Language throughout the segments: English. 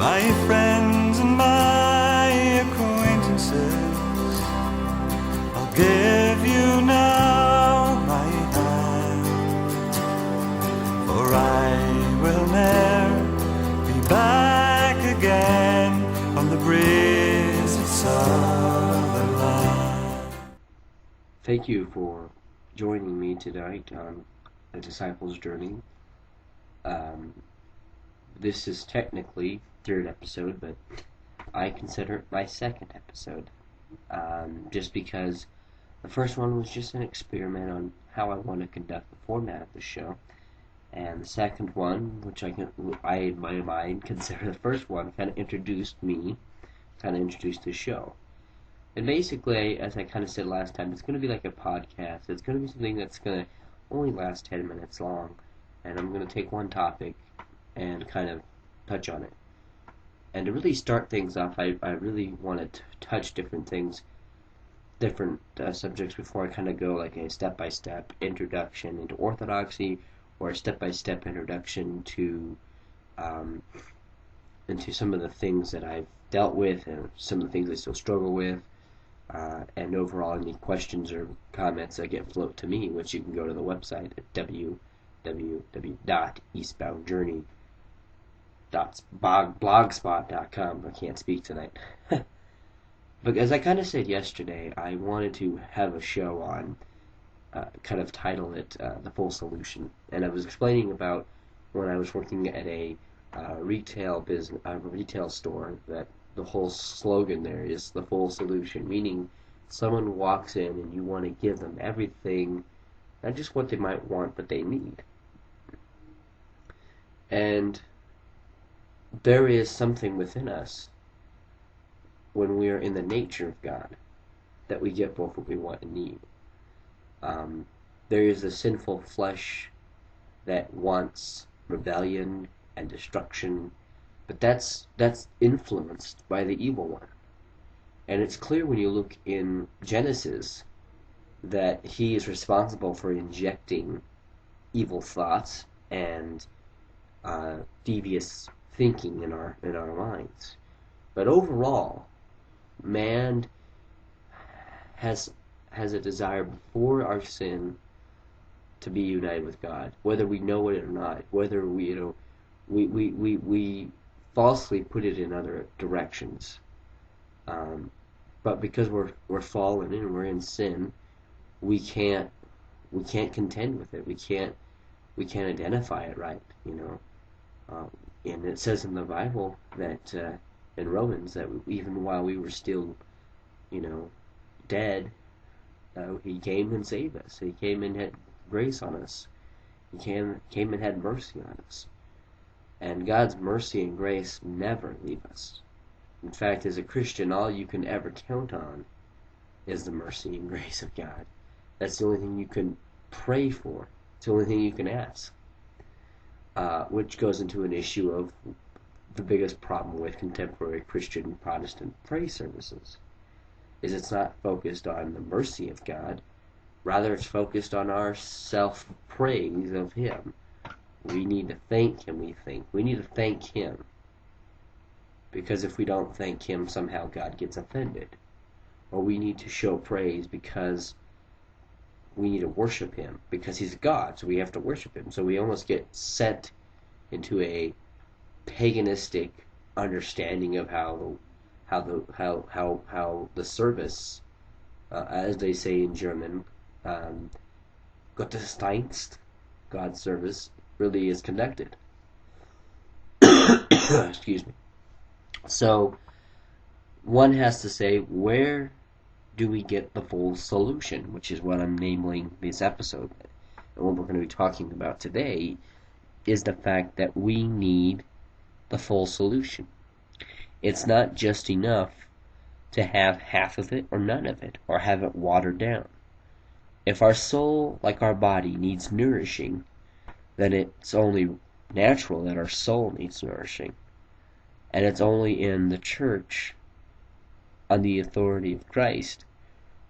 my friends and my acquaintances, I'll give you now my hand, for I will ne'er be back again on the breeze of Sutherland. Thank you for joining me tonight on a disciple's journey. This is technically third episode, but I consider it my second episode, just because the first one was just an experiment on how I want to conduct the format of the show, and the second one, which I in my mind consider the first one, kind of introduced the show. And basically, as I kind of said last time, it's going to be like a podcast. It's going to be something that's going to only last 10 minutes long, and I'm going to take one topic and kind of touch on it. And to really start things off, I really wanted to touch different things, different subjects before I kind of go like a step-by-step introduction into orthodoxy, or a step-by-step introduction to into some of the things that I've dealt with and some of the things I still struggle with, and overall any questions or comments that get float to me, which you can go to the website at www.eastboundjourney.blogspot.com. I can't speak tonight. But as I kind of said yesterday, I wanted to have a show on, kind of title it The Full Solution. And I was explaining about when I was working at a retail store, that the whole slogan there is the full solution, meaning someone walks in and you want to give them everything, not just what they might want, but they need. And there is something within us when we are in the nature of God that we get both what we want and need. There is the sinful flesh that wants rebellion and destruction, but that's influenced by the evil one. And it's clear when you look in Genesis that he is responsible for injecting evil thoughts and devious thinking in our minds. But overall, man has a desire before our sin to be united with God, whether we know it or not, whether we falsely put it in other directions. But because we're fallen and we're in sin, we can't contend with it. We can't identify it right, and it says in the Bible that in Romans that even while we were still, dead, he came and saved us. He came and had grace on us. He came and had mercy on us. And God's mercy and grace never leave us. In fact, as a Christian, all you can ever count on is the mercy and grace of God. That's the only thing you can pray for. It's the only thing you can ask. Which goes into an issue of the biggest problem with contemporary Christian Protestant praise services, is it's not focused on the mercy of God. Rather, it's focused on our self-praise of Him. We need to thank Him, we think. We need to thank Him. Because if we don't thank Him, somehow God gets offended. Or we need to show praise because we need to worship Him. Because He's God, so we have to worship Him. So we almost get sent into a paganistic understanding of how the service, as they say in German, Gottesdienst, God's service, really is conducted. Excuse me. So one has to say, where do we get the full solution, which is what I'm naming this episode. And what we're going to be talking about today is the fact that we need the full solution. It's not just enough to have half of it or none of it, or have it watered down. If our soul, like our body, needs nourishing, then it's only natural that our soul needs nourishing. And it's only in the church, on the authority of Christ,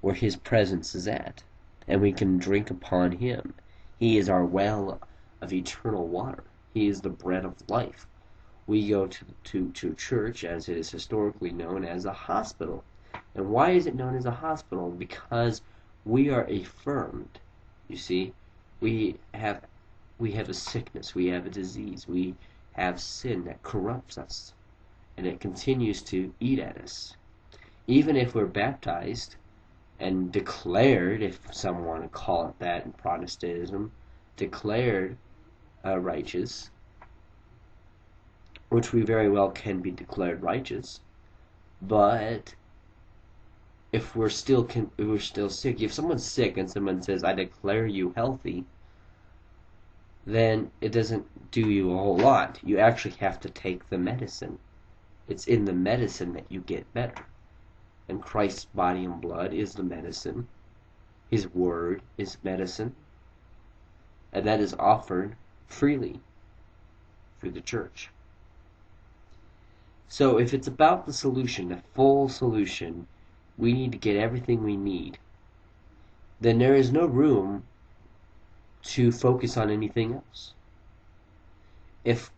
where His presence is at, and we can drink upon Him. He is our well of eternal water. He is the bread of life. We go to church, as it is historically known, as a hospital. And why is it known as a hospital? Because we are affirmed. You see, we have a sickness, we have a disease, we have sin that corrupts us, and it continues to eat at us. Even if we're baptized and declared, if some want to call it that in Protestantism, declared righteous, which we very well can be declared righteous, but if we're still sick, if someone's sick and someone says, "I declare you healthy," then it doesn't do you a whole lot. You actually have to take the medicine. It's in the medicine that you get better. And Christ's body and blood is the medicine. His word is medicine. And that is offered freely through the church. So if it's about the solution, the full solution, we need to get everything we need, then there is no room to focus on anything else. If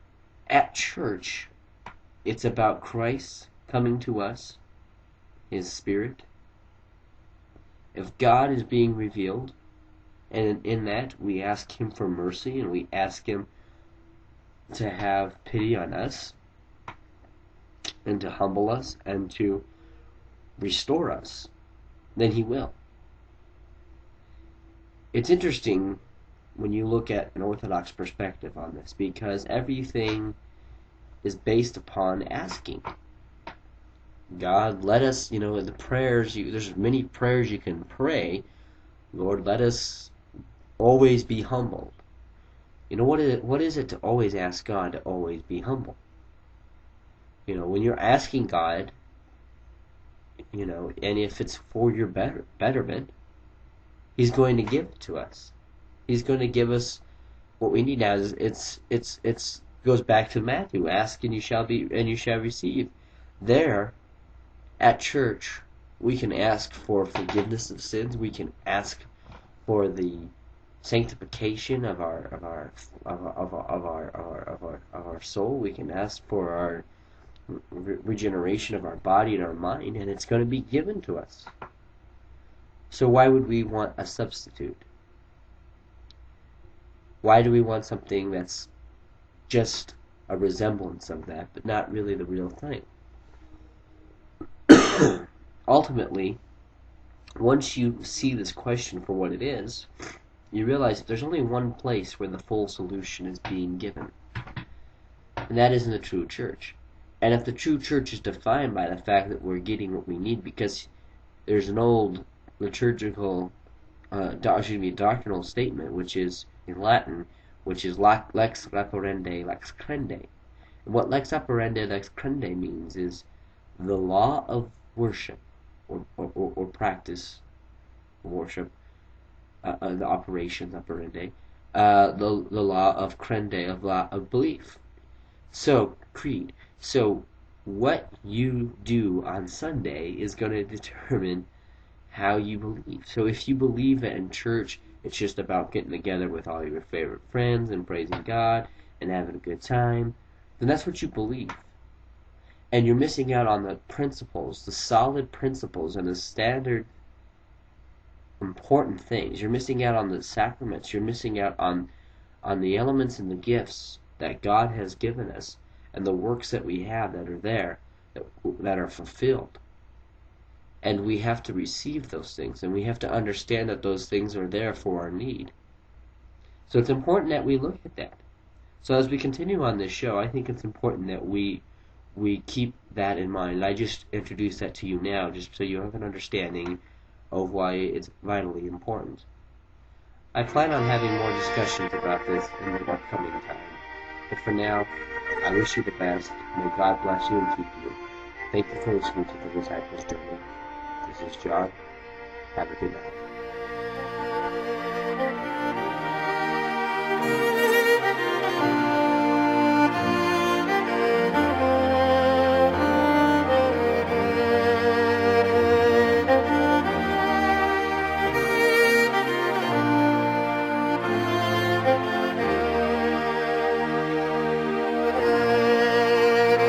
at church it's about Christ coming to us, His Spirit, if God is being revealed, and in that we ask Him for mercy and we ask Him to have pity on us and to humble us and to restore us, then He will. It's interesting when you look at an Orthodox perspective on this, because everything is based upon asking. God, let us, the prayers, there's many prayers you can pray. Lord, let us always be humble. What is it to always ask God to always be humble? When you're asking God, and if it's for your betterment, He's going to give it to us. He's going to give us what we need. Now it's goes back to Matthew. Ask and you shall receive. There, at church, we can ask for forgiveness of sins. We can ask for the sanctification of our soul. We can ask for our regeneration of our body and our mind, and it's going to be given to us. So why would we want a substitute? Why do we want something that's just a resemblance of that, but not really the real thing? Ultimately, once you see this question for what it is, you realize that there's only one place where the full solution is being given, and that is in the true church. And if the true church is defined by the fact that we're getting what we need, because there's an old liturgical, doctrinal statement, which is in Latin, which is lex referende, lex crende. And what lex referende, lex crende means is the law of worship, or practice of worship, the operation operandi, the law of crende, of belief. So, creed. So, what you do on Sunday is going to determine how you believe. So if you believe that in church it's just about getting together with all your favorite friends and praising God and having a good time, then that's what you believe. And you're missing out on the principles, the solid principles and the standard important things. You're missing out on the sacraments. You're missing out on the elements and the gifts that God has given us, and the works that we have that are there, that are fulfilled. And we have to receive those things, and we have to understand that those things are there for our need. So it's important that we look at that. So as we continue on this show, I think it's important that we keep that in mind. I just introduced that to you now, just so you have an understanding of why it's vitally important. I plan on having more discussions about this in the upcoming time. But for now, I wish you the best. May God bless you and keep you. Thank you for listening to the Disciples Journey. This is John. Have a good night.